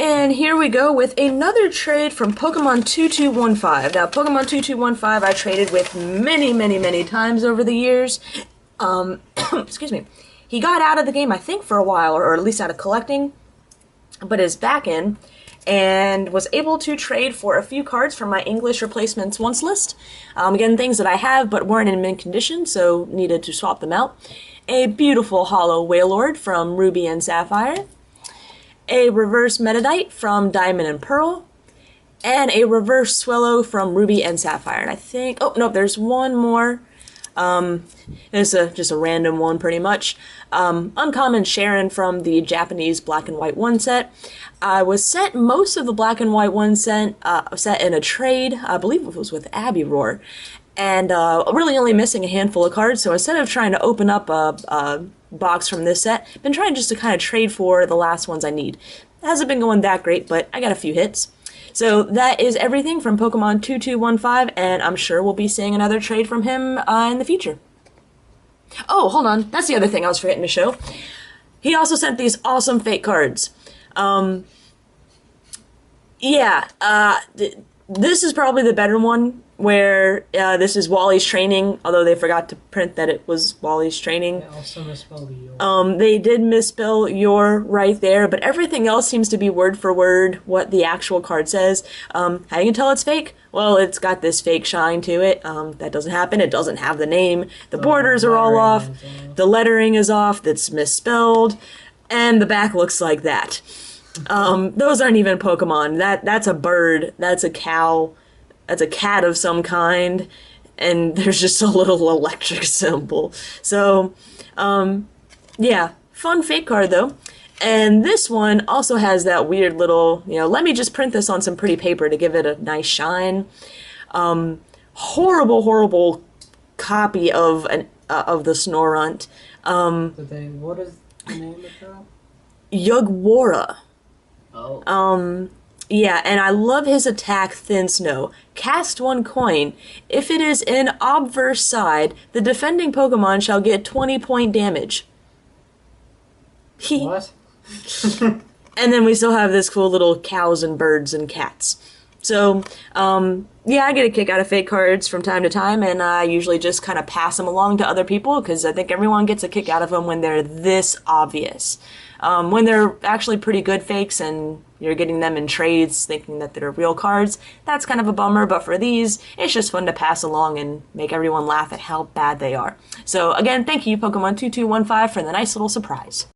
And here we go with another trade from Pokemon2215. Now, Pokemon2215 I traded with many times over the years. Excuse me. He got out of the game, I think, for a while, or at least out of collecting, but is back in, and was able to trade for a few cards from my English replacements once list. Again, things that I have but weren't in mint condition, so needed to swap them out. A beautiful Holo Wailord from Ruby and Sapphire. A reverse Metadite from Diamond and Pearl, and a reverse Swellow from Ruby and Sapphire. And I think, oh no, there's one more. It's just a random one, pretty much. Uncommon Sharon from the Japanese Black and White 1 set. I was sent most of the Black and White 1 set in a trade. I believe it was with Abby Roar, and really only missing a handful of cards. So instead of trying to open up a box from this set, been trying just to kind of trade for the last ones I need. It hasn't been going that great, but I got a few hits. So that is everything from Pokemon2215, and I'm sure we'll be seeing another trade from him in the future. Oh, hold on. That's the other thing I was forgetting to show. He also sent these awesome fake cards. This is probably the better one, where this is Wally's training, although they forgot to print that it was Wally's training. They also misspelled your. They did misspell your right there, but everything else seems to be word for word what the actual card says. How you can tell it's fake? Well, it's got this fake shine to it. That doesn't happen. It doesn't have the name. The borders are all off. The lettering is off. That's misspelled. And the back looks like that. Those aren't even Pokemon. That's a bird. That's a cow. That's a cat of some kind. And there's just a little electric symbol. So, yeah. Fun fake card, though. And this one also has that weird little, let me just print this on some pretty paper to give it a nice shine. Horrible copy of the Snorunt. What is the name of that? Yugwara. Oh. Yeah, and I love his attack, Thin Snow. Cast 1 coin. If it is in obverse side, the defending Pokemon shall get 20-point damage. What? And then we still have this cool little cows and birds and cats. So, yeah, I get a kick out of fake cards from time to time, and I usually just kind of pass them along to other people, because I think everyone gets a kick out of them when they're this obvious. When they're actually pretty good fakes and you're getting them in trades thinking that they're real cards, that's kind of a bummer, but for these, it's just fun to pass along and make everyone laugh at how bad they are. So again, thank you, Pokemon2215, for the nice little surprise.